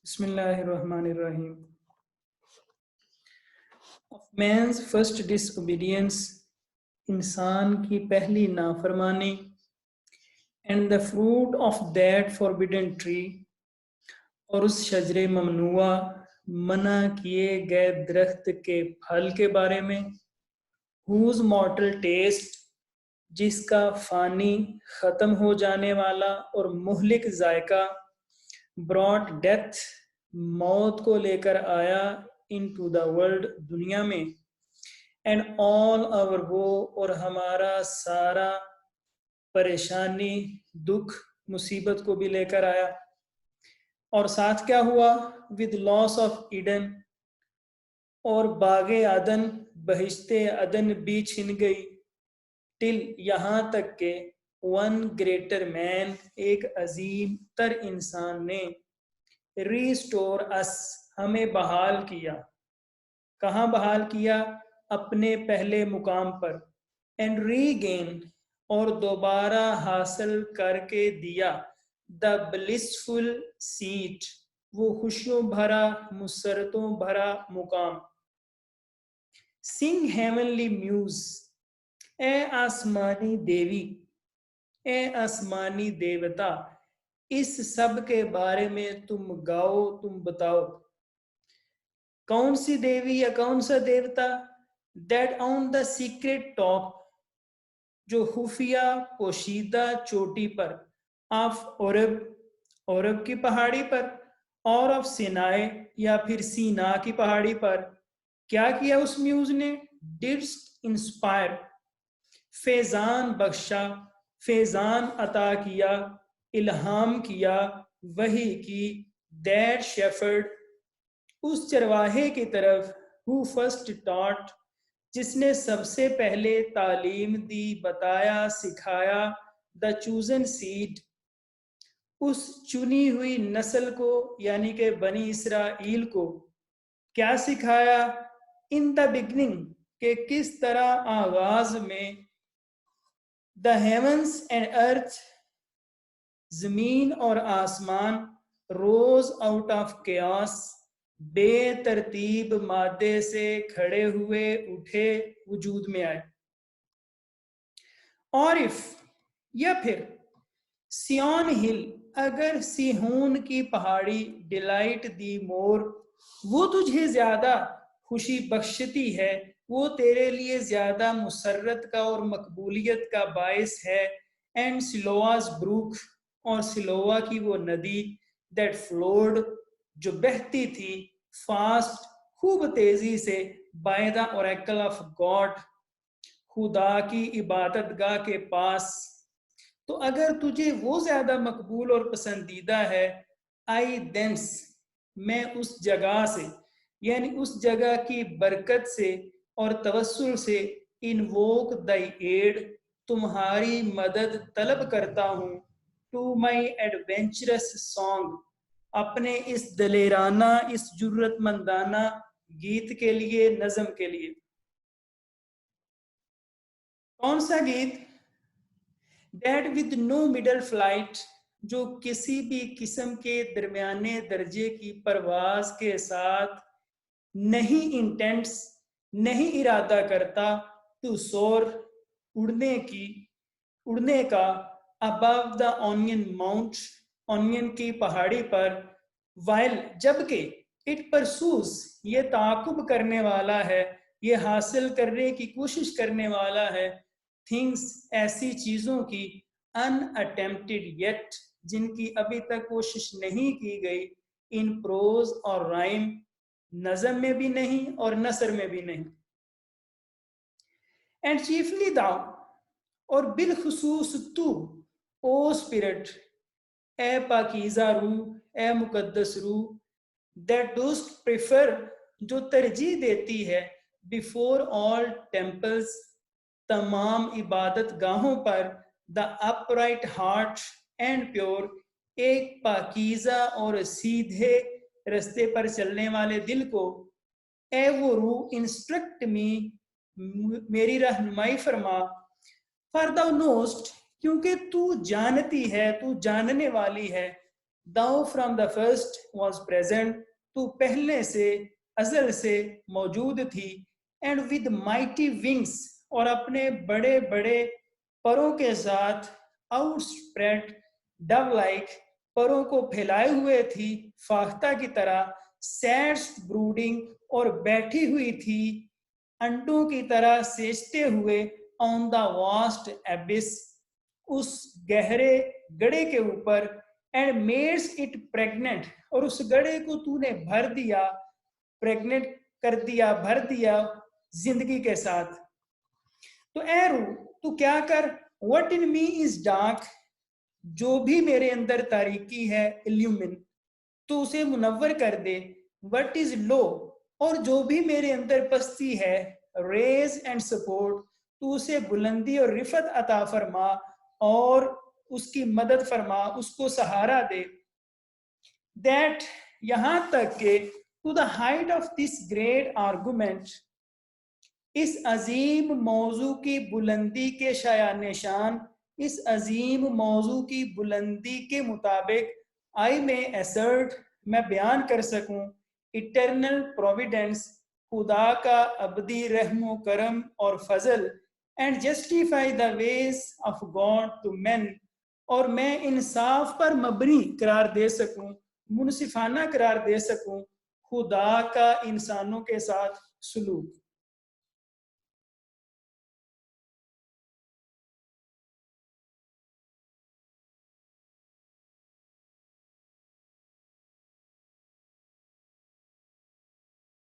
بسم اللہ الرحمن الرحیم. Of man's first disobedience, انسان کی پہلی نافرمانی, and the fruit of that forbidden tree, اور اس شجر ممنوع منع کیے گئے درخت کے پھل کے بارے میں, whose mortal taste, جس کا فانی ختم ہو جانے والا اور مہلک ذائقہ, brought death, موت کو لے کر آیا, into the world, دنیا میں, and all our woe, اور ہمارا سارا پریشانی, دکھ, مصیبت کو بھی لے کر آیا. اور ساتھ کیا ہوا؟ with loss of Eden, اور باغ عدن, بہشت عدن بھی چھن گئی, till, یہاں تک کہ one greater man, ایک عظیم تر انسان نے restore us, ہمیں بحال کیا. کہاں بحال کیا؟ اپنے پہلے مقام پر. and regain, اور دوبارہ حاصل کر کے دیا the blissful seat, وہ خوشیوں بھرا, مسرتوں بھرا مقام. sing heavenly muse, اے آسمانی دیوی, اے آسمانی دیوتا, اس سب کے بارے میں تم گاؤ, تم بتاؤ. کون سی دیوی یا کون سا دیوتا؟ that on the secret top, جو خفیہ پوشیدہ چوٹی پر, of عرب, عرب کی پہاڑی پر, اور of سینائے, یا پھر سینا کی پہاڑی پر. کیا کیا اس میوز نے؟ didst inspire, فیضان بخشا, فیضان عطا کیا, الہام کیا, وحی کی, that shepherd, اس چرواہے کی طرف, who first taught, جس نے سب سے پہلے تعلیم دی, بتایا, سکھایا, the chosen seed, اس چنی ہوئی نسل کو, یعنی کہ بنی اسرائیل کو. کیا سکھایا؟ in the beginning, کہ کس طرح آغاز میں, the heavens and earth, زمین اور آسمان, rose out of chaos, بے ترتیب مادے سے کھڑے ہوئے, اٹھے, وجود میں آئے. اور if, یا پھر سیون ہل, اگر سیہون کی پہاڑی, ڈیلائٹ دی مور, وہ تجھے زیادہ خوشی بخشتی ہے, وہ تیرے لیے زیادہ مسرت کا اور مقبولیت کا باعث ہے. اینڈ سلواز بروک, اور سلوا کی وہ ندی, that flowed, جو بہتی تھی, فاسٹ, خوب تیزی سے, by the oracle of God, خدا کی عبادت گاہ کے پاس. تو اگر تجھے وہ زیادہ مقبول اور پسندیدہ ہے, I thence, میں اس جگہ سے, یعنی اس جگہ کی برکت سے اور توسل سے, invoke thy aid, تمہاری مدد طلب کرتا ہوں, to my adventurous song, اپنے اس دلیرانہ, اس جرت مندانہ گیت کے لیے, نظم کے لیے. کون سا گیت؟ that with no middle flight, جو کسی بھی قسم کے درمیانے درجے کی پرواز کے ساتھ نہیں انٹینٹس, نہیں ارادہ کرتا, to soar, اڑنے کا, above the onion mount, onion کی پہاڑی پر, while, جبکہ, it pursues, یہ تعاقب کرنے والا ہے, یہ حاصل کرنے کی کوشش کرنے والا ہے, things, ایسی چیزوں کی, unattempted yet, جن کی ابھی تک کوشش نہیں کی گئی, in prose اور rhyme, نظم میں بھی نہیں اور نثر میں بھی نہیں. and chiefly thou, اور بالخصوص تو, او spirit, اے پاکیزہ روح, اے مقدس روح, that dost prefer, جو ترجیح دیتی ہے, before all temples, تمام عبادت گاہوں پر, the upright heart and pure, ایک پاکیزہ اور سیدھے رستے پر چلنے والے دل کو. اے وہ روح, instruct me, میری رہنمائی فرما, for thou knowest, کیونکہ تو جانتی ہے, تو جاننے والی ہے, thou from the first was present, تو پہلے سے ازل سے موجود تھی, and with mighty wings, اور اپنے بڑے بڑے پروں کے ساتھ, outspread dove like, پروں کو پھیلائے ہوئے تھی فاختہ کی طرح, sat brooding, اور بیٹھی ہوئی تھی انڈوں کی طرح سیچتے ہوئے, on the vast abyss, اس گہرے گڑھے کے اوپر, and makes it pregnant, اور اس گڑھے کو تو نے بھر دیا, pregnant کر دیا, بھر دیا زندگی کے ساتھ. تو اے روح تو کیا کر, what in me is dark, جو بھی میرے اندر تاریکی ہے, illumine, تو اسے منور کر دے, what is low, اور جو بھی میرے اندر پستی ہے, raise and support, تو اسے بلندی اور رفعت عطا فرما اور اس کی مدد فرما, اس کو سہارا دے. that, یہاں تک کہ to the height of this great argument, اس عظیم موضوع کی بلندی کے شایع نشان, اس عظیم موضوع کی بلندی کے مطابق, I may assert, میں بیان کر سکوں, eternal providence, خدا کا ابدی رحم و کرم اور فضل, and justify the ways of God to men, اور میں انصاف پر مبنی قرار دے سکوں, منصفانہ قرار دے سکوں خدا کا انسانوں کے ساتھ سلوک.